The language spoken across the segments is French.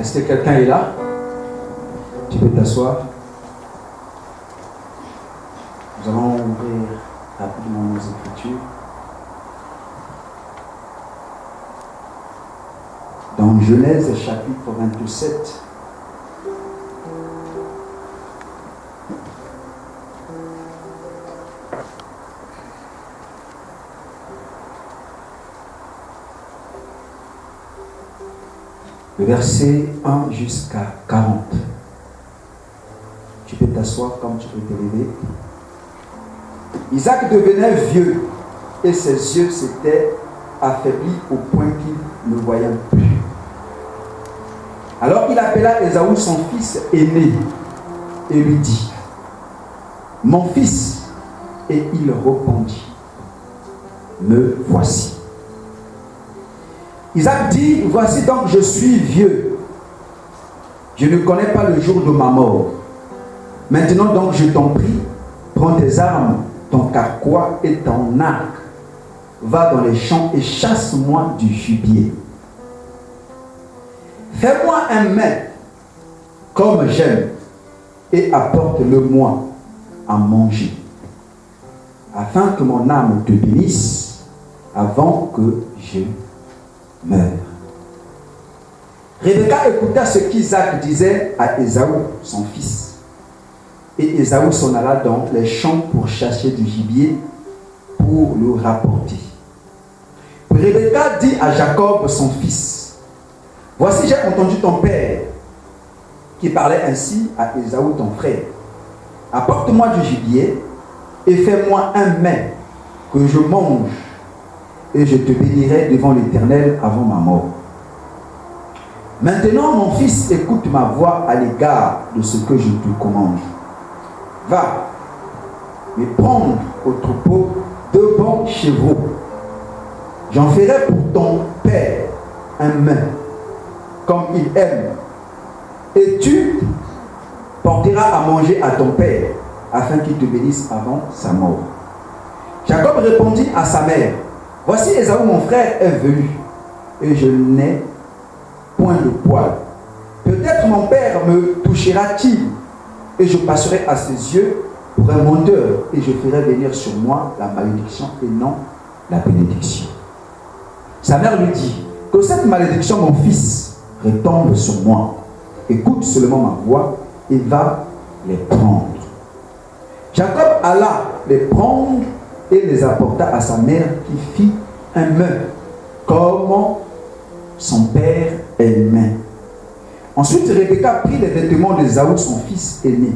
Est-ce que quelqu'un est là? Tu peux t'asseoir. Nous allons ouvrir rapidement nos Écritures. Dans Genèse chapitre 27. Le verset 1 jusqu'à 40. Tu peux t'asseoir comme tu peux te lever. Isaac devenait vieux et ses yeux s'étaient affaiblis au point qu'il ne voyait plus. Alors il appela Ésaü son fils aîné et lui dit: Mon fils. Et il répondit: Me voici. Isaac dit: Voici donc je suis vieux. Je ne connais pas le jour de ma mort. Maintenant donc je t'en prie, prends tes armes, ton carquois et ton arc. Va dans les champs et chasse-moi du gibier. Fais-moi un mets comme j'aime et apporte-le-moi à manger, afin que mon âme te bénisse avant que je meure. Rebecca écouta ce qu'Isaac disait à Ésaü, son fils. Et Ésaü s'en alla dans les champs pour chasser du gibier pour le rapporter. Puis Rebecca dit à Jacob, son fils: Voici, j'ai entendu ton père qui parlait ainsi à Ésaü, ton frère. Apporte-moi du gibier et fais-moi un mets que je mange, et je te bénirai devant l'Éternel avant ma mort. Maintenant, mon fils, écoute ma voix à l'égard de ce que je te commande. Va me prendre au troupeau 2 bons chevaux. J'en ferai pour ton père un mets, comme il aime. Et tu porteras à manger à ton père, afin qu'il te bénisse avant sa mort. Jacob répondit à sa mère: Voici Ésaü mon frère est venu, et je n'ai point de poil. Peut-être mon père me touchera-t-il, et je passerai à ses yeux pour un menteur, et je ferai venir sur moi la malédiction et non la bénédiction. Sa mère lui dit: Que cette malédiction, mon fils, retombe sur moi. Écoute seulement ma voix et va les prendre. Jacob alla les prendre et les apporta à sa mère qui fit un mets comme son père elle-même. Ensuite, Rebecca prit les vêtements d'Ésaü, son fils aîné,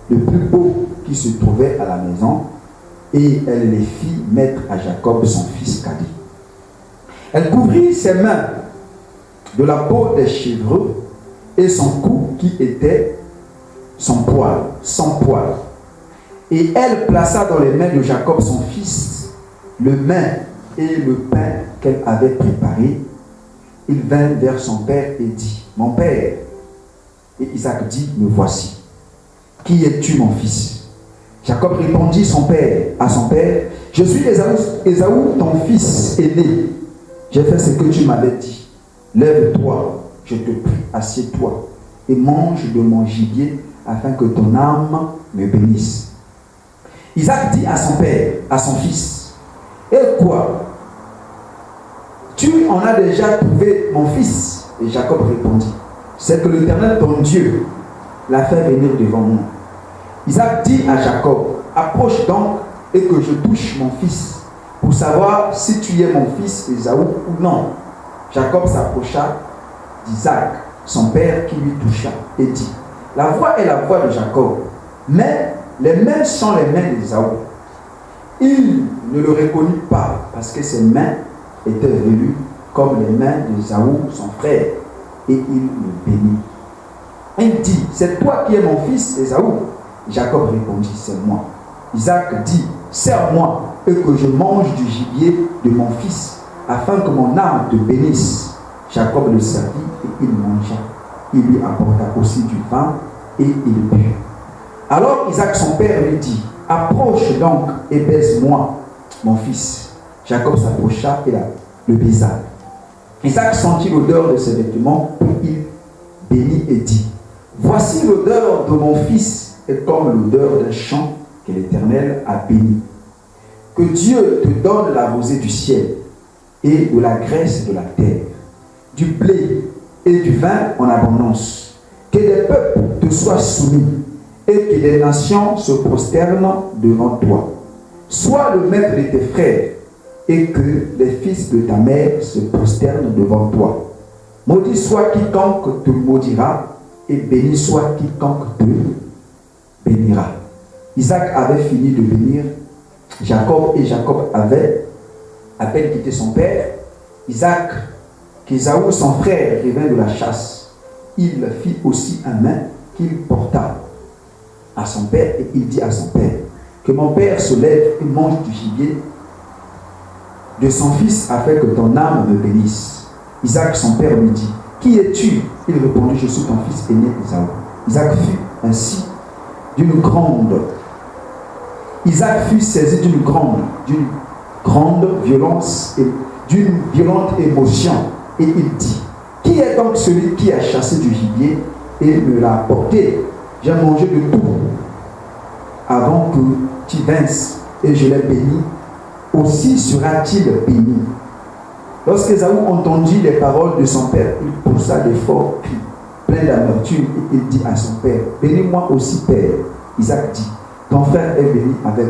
le plus beau qui se trouvait à la maison, et elle les fit mettre à Jacob, son fils cadet. Elle couvrit ses mains de la peau des chèvres et son cou qui était sans poil. Et elle plaça dans les mains de Jacob, son fils, le main et le pain qu'elle avait préparé. Il vint vers son père et dit, « Mon père. » Et Isaac dit, « Me voici. Qui es-tu, mon fils ?» Jacob répondit à son père, « Je suis Ésaü, ton fils aîné. J'ai fait ce que tu m'avais dit. Lève-toi, je te prie, assieds-toi et mange de mon gibier afin que ton âme me bénisse. » Isaac dit à son père, à son fils, « Et quoi? Tu en as déjà trouvé, mon fils? » Et Jacob répondit, « C'est que l'Éternel, ton Dieu, l'a fait venir devant moi. » Isaac dit à Jacob, « Approche donc et que je touche mon fils, pour savoir si tu es mon fils Ésaü ou non. » Jacob s'approcha d'Isaac, son père, qui lui toucha, et dit, « La voix est la voix de Jacob, mais les mains sont les mains d'Ésaü. » Il ne le reconnut pas, parce que ses mains étaient velues comme les mains d'Ésaü, son frère, et il le bénit. Il dit, « C'est toi qui es mon fils Ésaü. » Jacob répondit, « C'est moi. » Isaac dit, « Sers-moi et que je mange du gibier de mon fils, afin que mon âme te bénisse. » Jacob le servit et il mangea. Il lui apporta aussi du vin et il but. Alors Isaac, son père, lui dit, « Approche donc et baise-moi, mon fils. » Jacob s'approcha et le baisa. Isaac sentit l'odeur de ses vêtements, puis il bénit et dit, « Voici l'odeur de mon fils est comme l'odeur d'un champ que l'Éternel a béni. Que Dieu te donne la rosée du ciel et de la graisse de la terre, du blé et du vin en abondance. Que des peuples te soient soumis et que des nations se prosternent devant toi. Sois le maître de tes frères et que les fils de ta mère se prosternent devant toi. Maudit soit quiconque te maudira et béni soit quiconque te bénira. » Isaac avait fini de bénir Jacob et Jacob avait à peine quitté son père. Isaac, qu'Ésaü, son frère, revint de la chasse. Il fit aussi un main qu'il porta à son père et il dit à son père, « Que mon père se lève et mange du gibier de son fils afin que ton âme me bénisse. » Isaac, son père, lui dit, « Qui es-tu » Il répondit, « Je suis ton fils aîné Ésaü. » Isaac fut saisi d'une grande violence et d'une violente émotion, et il dit, « Qui est donc celui qui a chassé du gibier et me l'a apporté? J'ai mangé de tout avant que tu vinsses, et je l'ai béni. Aussi sera-t-il béni. » Lorsque Ésaü entendit les paroles de son père, il poussa de forts cris, plein d'amertume, et il dit à son père, « Bénis-moi aussi, père. » Isaac dit, « Ton frère est béni avec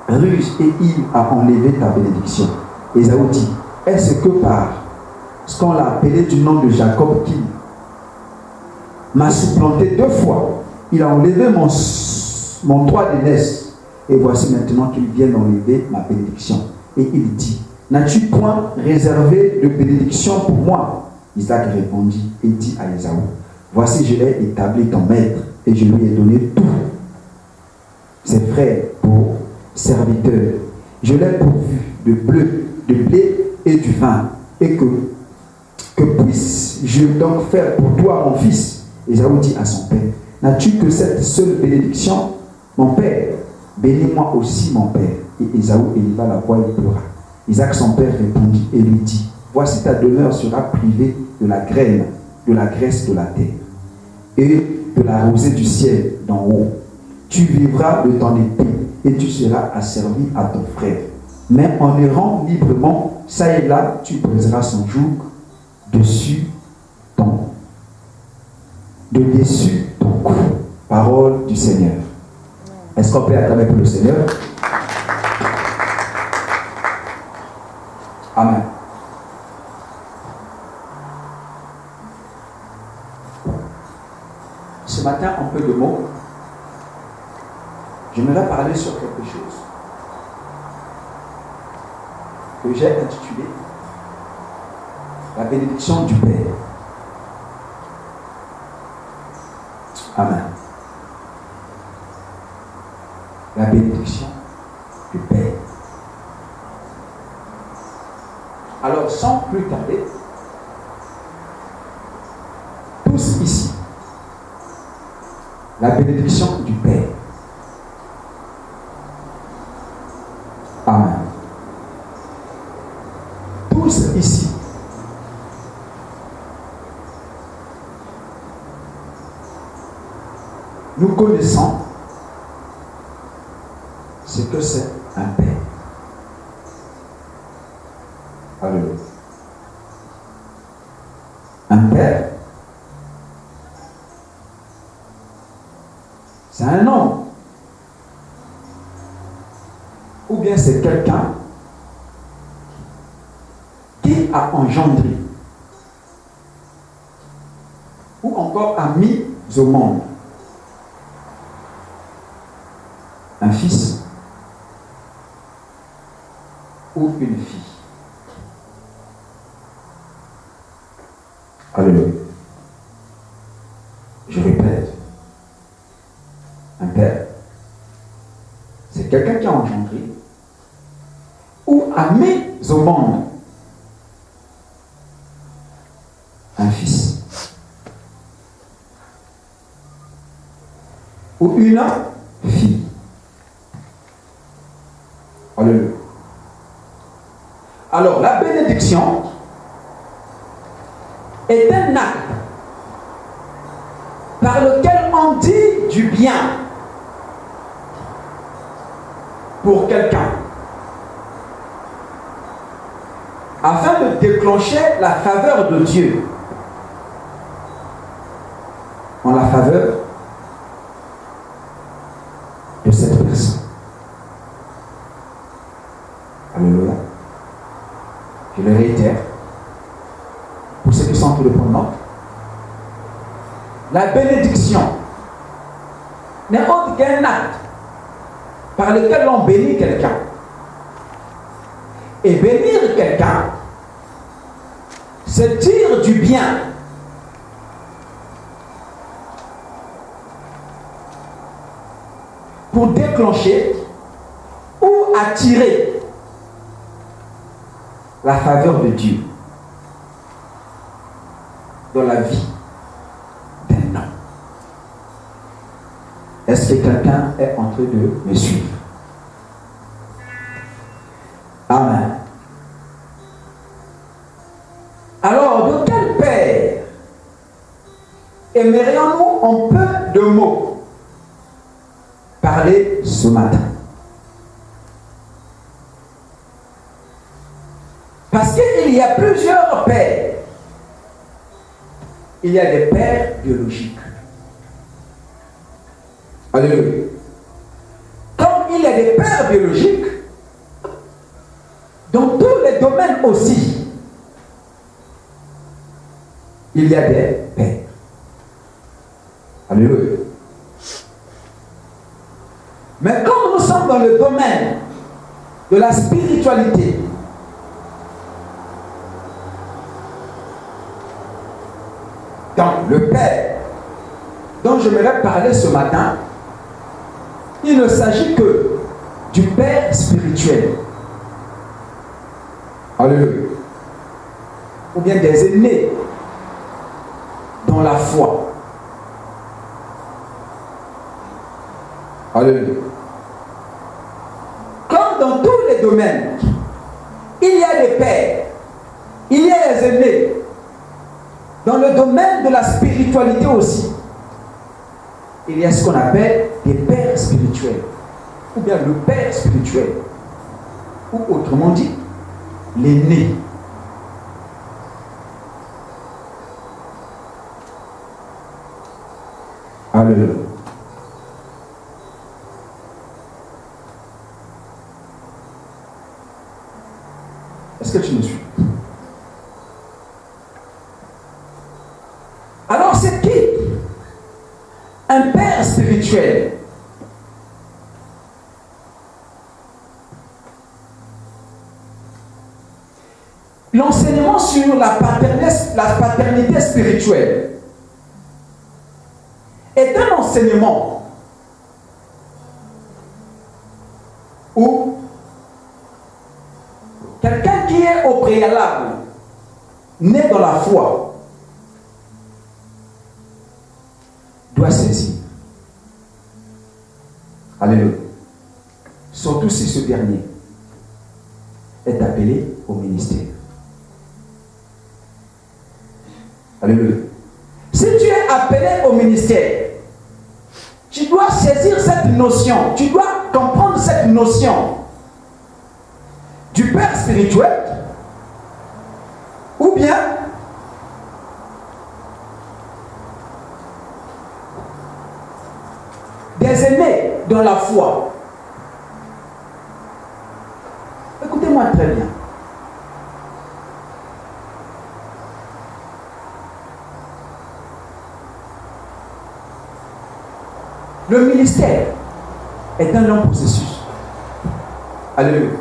ruse, et il a enlevé ta bénédiction. » Ésaü dit, « Est-ce que par ce qu'on l'a appelé du nom de Jacob qui m'a supplanté 2 fois, il a enlevé mon droit d'aînesse, et voici maintenant qu'il vient d'enlever ma bénédiction. » Et il dit, « N'as-tu point réservé de bénédiction pour moi? » Isaac répondit et dit à Ésaü, « Voici, je l'ai établi ton maître, et je lui ai donné tous ses frères pour serviteurs. Je l'ai pourvu de blé et du vin, et que puisse-je donc faire pour toi, mon fils? » Ésaü dit à son père, « N'as-tu que cette seule bénédiction, mon père? Bénis-moi aussi, mon père. » Et Ésaü éleva la voix et pleura. Isaac, son père, répondit et lui dit, « Voici ta demeure sera privée de la graine, de la graisse de la terre, et de la rosée du ciel d'en haut. Tu vivras de ton épée, et tu seras asservi à ton frère. Mais en errant librement, ça et là, tu briseras son joug dessus ton cou. » Parole du Seigneur. Est-ce qu'on peut acclamer pour le Seigneur? Amen. matin en peu de mots, j'aimerais parler sur quelque chose que j'ai intitulé la bénédiction du Père. Amen. La bénédiction du Père. Alors, sans plus tarder, tous ici, la bénédiction du Père. Amen. Tous ici. Nous connaissons ce que c'est un Père. Alléluia. Un Père, c'est un homme. Ou bien c'est quelqu'un qui a engendré ou encore a mis au monde un fils ou une fille. Alléluia. Je répète, un père, c'est quelqu'un qui a engendré ou a mis au monde un fils ou une fille. Alléluia. Alors, la bénédiction est un acte par lequel on dit du bien pour quelqu'un afin de déclencher la faveur de Dieu en la faveur de cette personne. Alléluia. Je le réitère pour ceux qui sont tout le point de note. La bénédiction n'est autre qu'un acte par lequel on bénit quelqu'un. Et bénir quelqu'un, c'est dire du bien. Pour déclencher ou attirer la faveur de Dieu dans la vie d'un homme. Est-ce que quelqu'un est en train de me suivre? Amen. Alors, de quel père aimerions-nous en peu de mots parler ce matin? Parce qu'il y a plusieurs pères. Il y a des pères biologiques. Alléluia. Comme il y a des pères biologiques, dans tous les domaines aussi, il y a des pères. Alléluia. Mais comme nous sommes dans le domaine de la spiritualité, dans le Père dont je voudrais parler ce matin, il ne s'agit que du Père spirituel. Alléluia. Ou bien des aînés dans la foi. Alléluia. Comme dans tous les domaines, il y a des pères, il y a des aînés. Dans le domaine de la spiritualité aussi, il y a ce qu'on appelle des pères spirituels, ou bien le père spirituel, ou autrement dit, l'aîné. Alléluia. Est-ce que tu me suis? Alors c'est qui un père spirituel. L'enseignement sur la paternité spirituelle est un enseignement où quelqu'un qui est au préalable, né dans la foi, doit saisir. Alléluia. Surtout si ce dernier est appelé au ministère. Alléluia. Si tu es appelé au ministère, tu dois saisir cette notion, tu dois comprendre cette notion du père spirituel ou bien des aînés dans la foi. Écoutez-moi très bien. Le ministère est un long processus. Alléluia.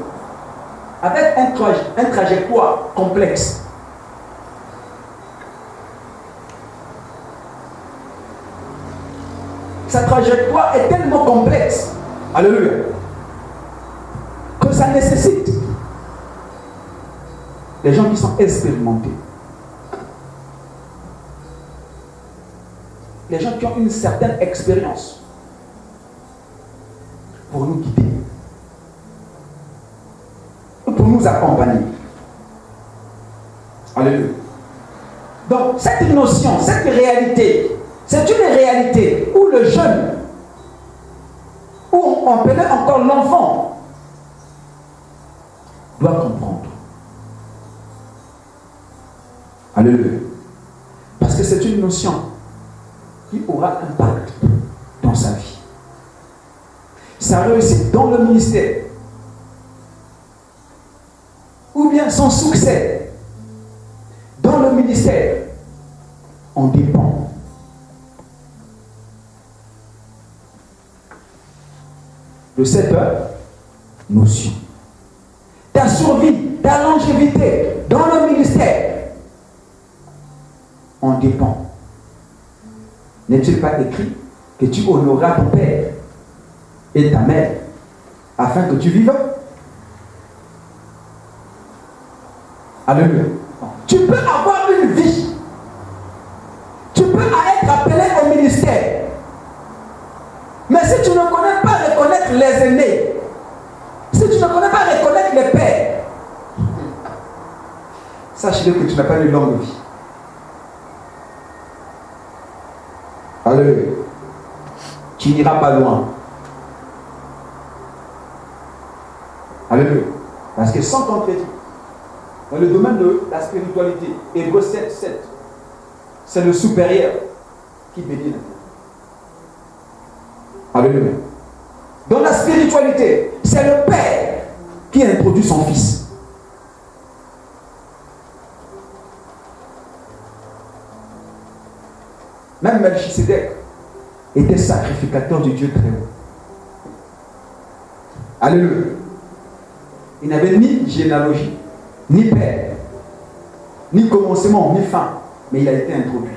Avec un trajectoire complexe. Sa trajectoire est tellement complexe. Alléluia. Que ça nécessite des gens qui sont expérimentés. Les gens qui ont une certaine expérience pour nous guider, pour nous accompagner. Alléluia. Donc, cette notion, cette réalité, c'est une réalité où le jeune, où on appelle encore l'enfant, doit comprendre. Alléluia. Parce que c'est une notion qui aura impact dans sa vie. Sa réussite dans le ministère, ou bien son succès dans le ministère, en dépend. De cette notion. Ta survie, ta longévité dans le ministère en dépend. N'est-il pas écrit que tu honoreras ton père et ta mère afin que tu vives? Alléluia. Tu peux avoir une vie. Tu peux être appelé au ministère. Mais si tu ne connais pas reconnaître les aînés, si tu ne connais pas reconnaître les pères, sache-le que tu n'as pas une longue vie. Alléluia. Tu n'iras pas loin. Alléluia. Parce que sans contredit, dans le domaine de la spiritualité, Hébreux 7, c'est le supérieur qui bénit la terre. Alléluia. Dans la spiritualité, c'est le Père qui introduit son Fils. Même Melchisedec était sacrificateur du Dieu très haut. Alléluia. Il n'avait ni généalogie, ni père, ni commencement, ni fin, mais il a été introduit.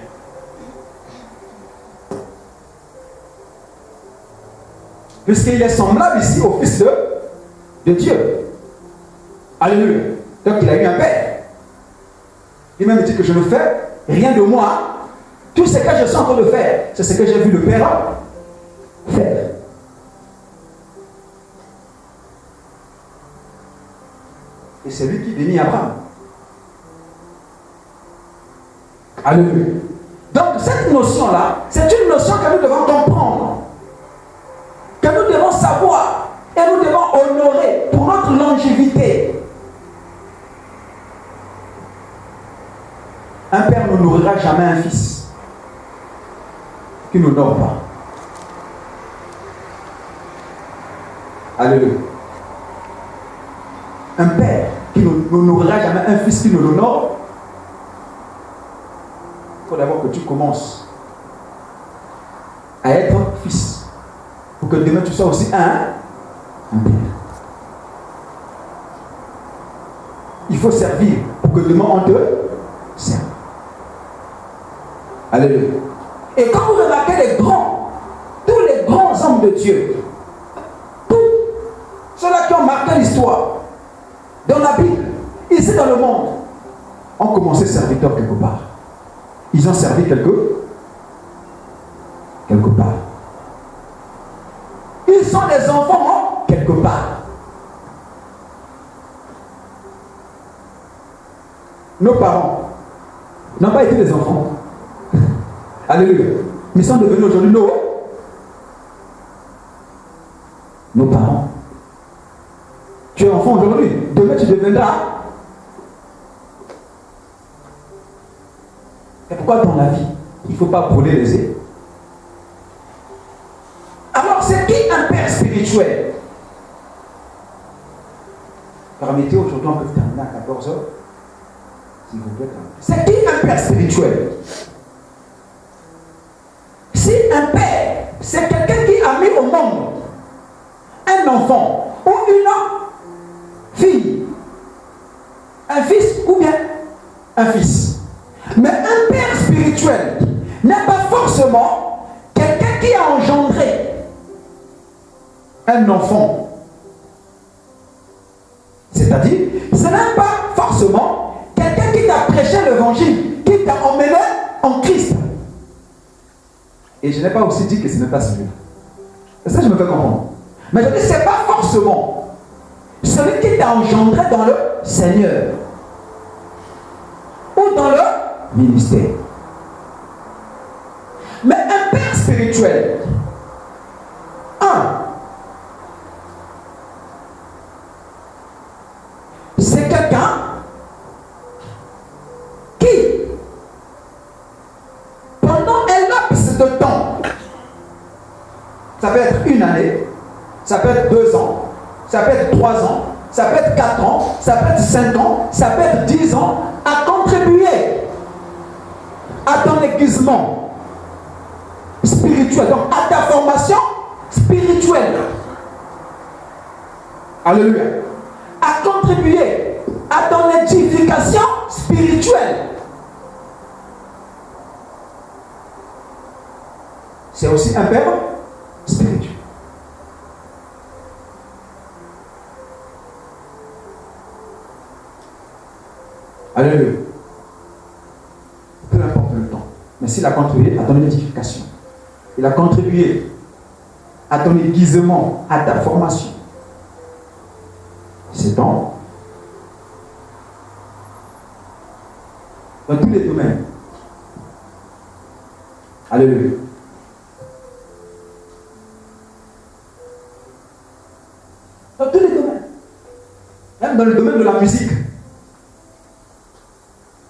Puisqu'il est semblable ici au Fils de Dieu. Alléluia. Donc il a eu un père. Il m'a dit que je ne fais rien de moi. Tout ce que je suis en train de faire, c'est ce que j'ai vu le Père faire. Et c'est lui qui bénit Abraham. Alléluia. Donc cette notion-là, c'est une notion que nous devons comprendre, que nous devons savoir et nous devons honorer pour notre longévité. Un père n'honorera jamais un fils qui n'honore pas. Alléluia. Un père qui n'honorera jamais un fils qui ne l'honore, il faut d'abord que tu commences à être que demain tu sois aussi un père. Il faut servir pour que demain on te serve. Alléluia. Et quand vous remarquez les grands, tous les grands hommes de Dieu, tous ceux-là qui ont marqué l'histoire, dans la Bible, ici dans le monde, ont commencé serviteurs quelque part. Ils ont servi quelque part. Ils sont des enfants quelque part. Nos parents n'ont pas été des enfants. Alléluia. Mais ils sont devenus aujourd'hui nos parents. Tu es enfant aujourd'hui, demain tu deviendras. Et pourquoi dans la vie, il ne faut pas brûler les œufs? Alors, c'est qui un père spirituel? Permettez aujourd'hui, on peut terminer à 14h. S'il vous plaît. C'est qui un père spirituel? Si un père, c'est quelqu'un qui a mis au monde un enfant ou une fille, un fils ou bien un fils. Mais un père spirituel n'est pas forcément quelqu'un qui a engendré un enfant. C'est-à-dire, ce n'est pas forcément quelqu'un qui t'a prêché l'évangile, qui t'a emmené en Christ. Et je n'ai pas aussi dit que ce n'est pas celui-là. Ça, je me fais comprendre. Mais je dis, ce n'est pas forcément celui qui t'a engendré dans le Seigneur ou dans le ministère. Mais un père spirituel, c'est quelqu'un qui, pendant un laps de temps, ça peut être une année, ça peut être 2 ans, ça peut être 3 ans, ça peut être 4 ans, ça peut être 5 ans, ça peut être 10 ans, à contribuer à ton aiguisement spirituel, donc à ta formation spirituelle. Alléluia. À contribuer à ton édification spirituelle. C'est aussi un père spirituel. Alléluia. Peu importe le temps. Mais s'il a contribué à ton édification, il a contribué à ton aiguisement, à ta formation, c'est dans tous les domaines. Alléluia. Dans tous les domaines. Même dans le domaine de la musique.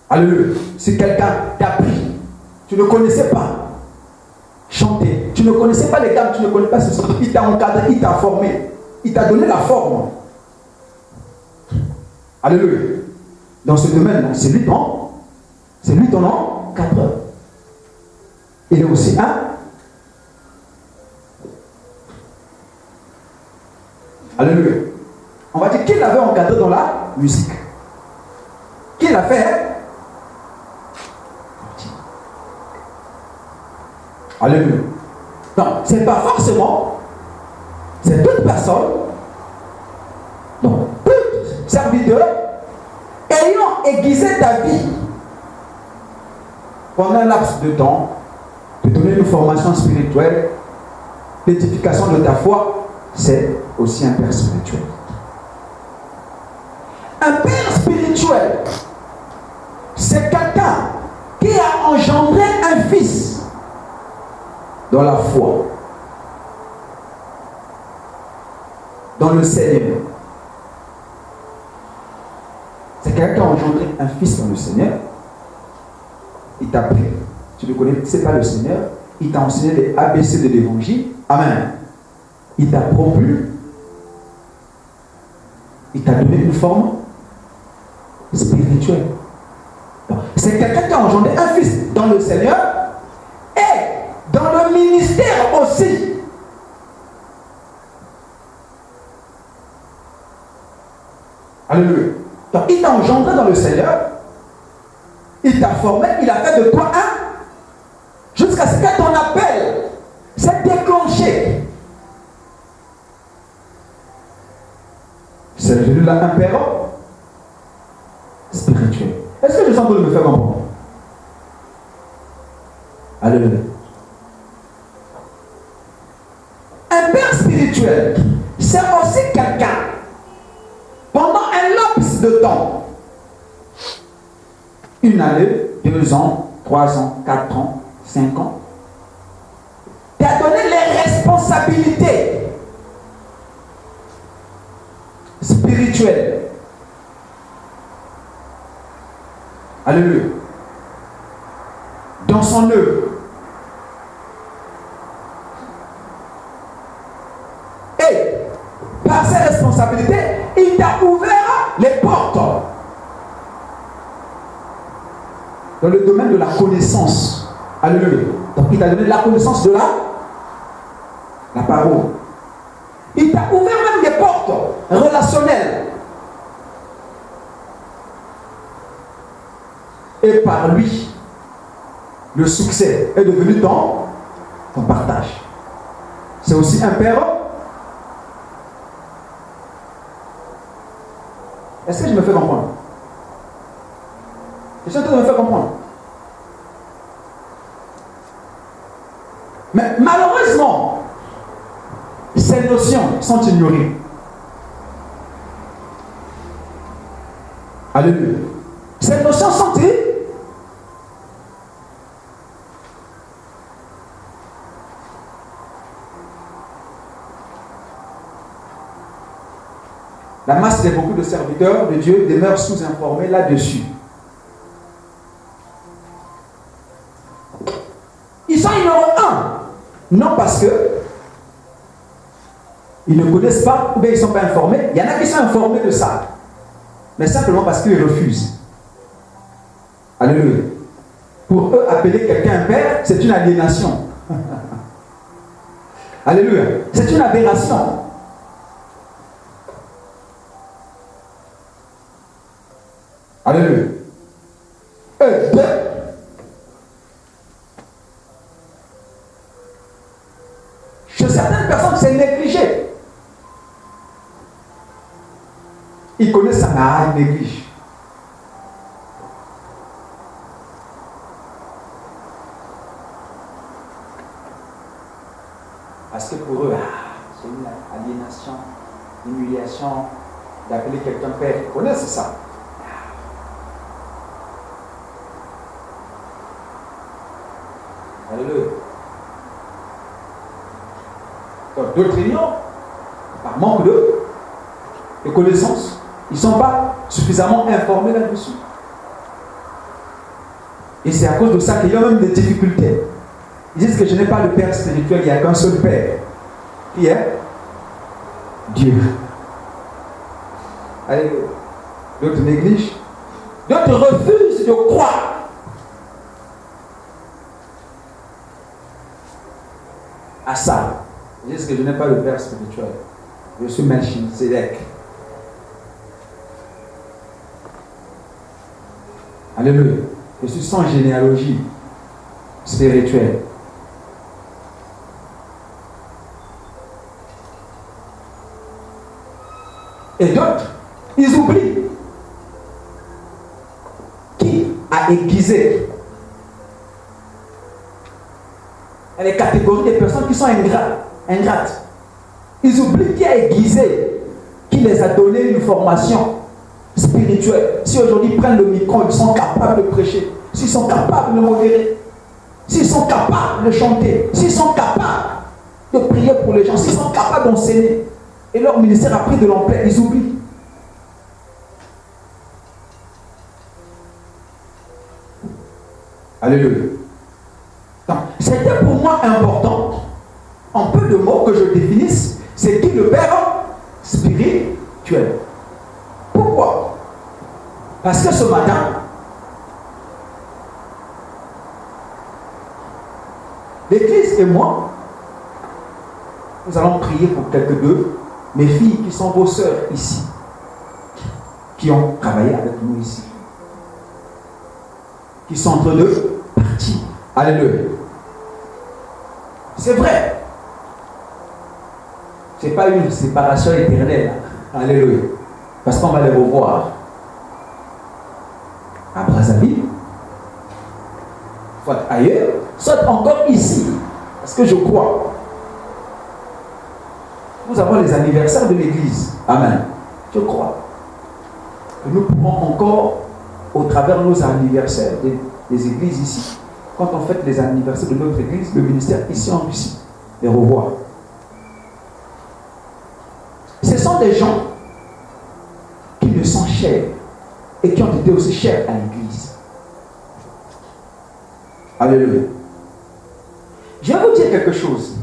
Alléluia. Si quelqu'un t'a appris, tu ne connaissais pas chanter, tu ne connaissais pas les gammes, tu ne connais pas ce son, il t'a encadré, il t'a formé, il t'a donné la forme. Alléluia. Dans ce domaine-là, c'est lui ton encadreur. Il est aussi un. Alléluia. On va dire qu'il l'avait encadré dans la musique. Qui l'a fait? Alléluia. Non, c'est pas forcément. C'est toute personne. Donc, tout serviteur ayant aiguisé ta vie pendant un laps de temps, te donner une formation spirituelle, l'édification de ta foi, c'est aussi un père spirituel. Un père spirituel, c'est quelqu'un qui a engendré un fils dans la foi, dans le Seigneur. C'est quelqu'un qui a engendré un fils dans le Seigneur. Il t'a pris. Tu ne connais pas le Seigneur. Il t'a enseigné les ABC de l'évangile. Amen. Il t'a promu. Il t'a donné une forme spirituelle. C'est quelqu'un qui a engendré un fils dans le Seigneur et dans le ministère aussi. Alléluia. Donc il t'a engendré dans le Seigneur, il t'a formé, il a fait de toi un, jusqu'à ce que ton appel s'est déclenché. C'est devenu là un père spirituel. Est-ce que je sens que je me fais comprendre? Alléluia. Un père spirituel, c'est aussi quelqu'un, pendant un laps de temps, 1 année, 2 ans, 3 ans, 4 ans, 5 ans, t'a donné les responsabilités spirituelles. Alléluia. Dans son œuvre. Et par ses responsabilités, il t'a ouvert les portes dans le domaine de la connaissance. Alléluia. Donc il t'a donné la connaissance de la parole. Il t'a ouvert même des portes relationnelles. Et par lui, le succès est devenu ton partage. C'est aussi un père. Est-ce que je me fais comprendre? Est-ce que je me fais comprendre? Mais malheureusement, ces notions sont ignorées. Alléluia. Ces notions sont ignorées. La masse de beaucoup de serviteurs de Dieu demeurent sous-informés là-dessus. Ils sont ignorants, non parce que ils ne connaissent pas ou bien ils ne sont pas informés. Il y en a qui sont informés de ça, mais simplement parce qu'ils refusent. Alléluia. Pour eux, appeler quelqu'un un père, c'est une aliénation. Alléluia. C'est une aberration. Alléluia. Chez certaines personnes, c'est négligé. Ils connaissent ça, mais ils négligent. Parce que pour eux, c'est une aliénation, une humiliation d'appeler quelqu'un père. Ils connaissent ça. Alléluia. Donc d'autres ignorent, par manque de connaissances, ils ne sont pas suffisamment informés là-dessus. Et c'est à cause de ça qu'il y a même des difficultés. Ils disent que je n'ai pas de père spirituel, il n'y a qu'un seul père, qui est Dieu. Alléluia. D'autres négligent, d'autres refusent de croire. À ça, ils disent que je n'ai pas de père spirituel. Je suis Melchizedek. Alléluia. Je suis sans généalogie spirituelle. Et d'autres, ils oublient qui a aiguisé les catégories des personnes qui sont ingrates. Ils oublient qui a aiguisé, qui les a donné une formation spirituelle. Si aujourd'hui ils prennent le micro, ils sont capables de prêcher, s'ils sont capables de modérer, s'ils sont capables de chanter, s'ils sont capables de prier pour les gens, s'ils sont capables d'enseigner, et leur ministère a pris de l'ampleur, ils oublient. Alléluia. C'était pour moi important, en peu de mots, que je définisse c'est qui le père spirituel. Pourquoi? Parce que ce matin, l'Église et moi, nous allons prier pour quelques d'eux, mes filles qui sont vos sœurs ici. qui ont travaillé avec nous ici, qui sont en train de partir. Alléluia. C'est vrai. Ce n'est pas une séparation éternelle. Alléluia. Parce qu'on va les revoir à Brazzaville, soit ailleurs, soit encore ici. Parce que je crois. Nous avons les anniversaires de l'église. Amen. Je crois que nous pouvons encore, au travers de nos anniversaires des églises ici, quand on fête les anniversaires de notre église, le ministère ici en Russie, les revoir. Ce sont des gens qui me sont chers et qui ont été aussi chers à l'église. Alléluia. Je vais vous dire quelque chose.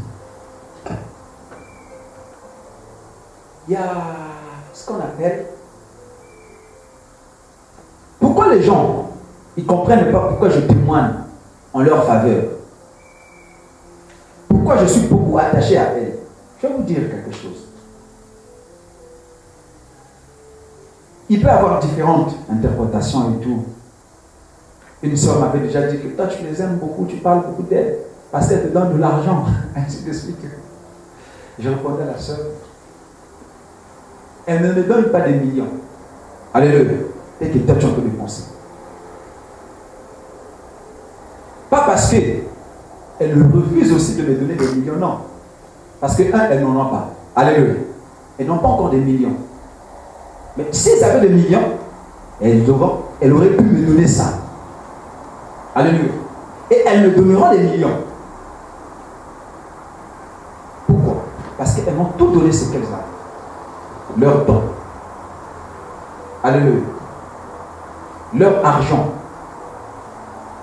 Il y a ce qu'on appelle... Pourquoi les gens, ils ne comprennent pas pourquoi je témoigne en leur faveur? Pourquoi je suis beaucoup attaché à elles? Je vais vous dire quelque chose. Il peut y avoir différentes interprétations et tout. Une soeur m'avait déjà dit que toi tu les aimes beaucoup, tu parles beaucoup d'elles, parce qu'elles te donnent de l'argent, ainsi de suite. Je répondais à la soeur, elle ne me donne pas des millions. Alléluia. Et que toi tu en peux dépenser. Pas parce qu'elle refuse aussi de me donner des millions, non. Parce que, elles n'en ont pas. Alléluia. Elles n'ont pas encore des millions. Mais si elles avaient des millions, elles auraient pu me donner ça. Alléluia. Et elles me donneront des millions. Pourquoi? Parce qu'elles m'ont tout donné ce qu'elles ont. Leur temps. Alléluia. Leur argent.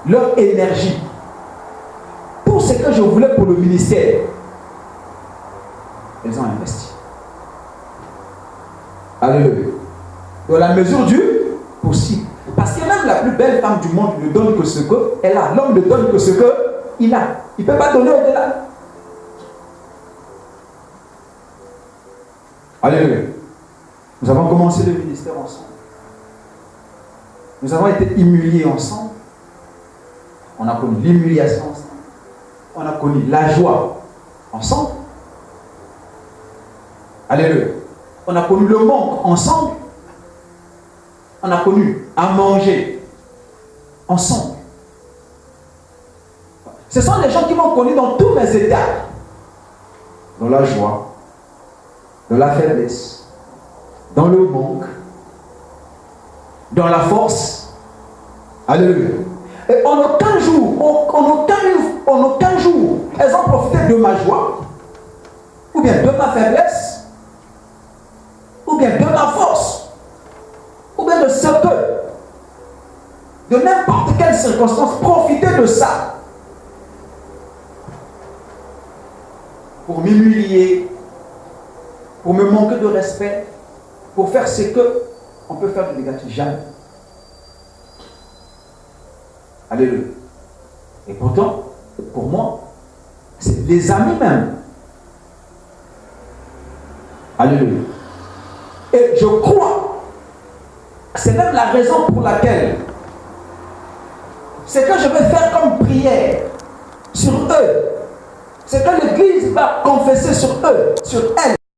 Leur énergie. Tout ce que je voulais pour le ministère, elles ont investi. Alléluia. Dans la mesure du possible. Parce que même la plus belle femme du monde ne donne que ce qu'elle a. L'homme ne donne que ce qu'il a. Il ne peut pas donner au-delà. Alléluia. Nous avons commencé le ministère ensemble. Nous avons été humiliés ensemble. On a connu l'humiliation ensemble. On a connu la joie ensemble. Alléluia. On a connu le manque ensemble. On a connu à manger ensemble. Ce sont les gens qui m'ont connu dans tous mes états. Dans la joie, dans la faiblesse, dans le manque, dans la force. Alléluia. Et en aucun jour, en aucun jour, elles ont profité de ma joie, ou bien de ma faiblesse, ou bien de ma force, ou bien de ce que, de n'importe quelle circonstance, profiter de ça pour m'humilier, pour me manquer de respect, pour faire ce que on peut faire de négatif. Jamais. Alléluia. Et pourtant, pour moi, c'est les amis même. Alléluia. Et je crois, c'est même la raison pour laquelle c'est que je vais faire comme prière sur eux. C'est que l'Église va confesser sur eux, sur elles.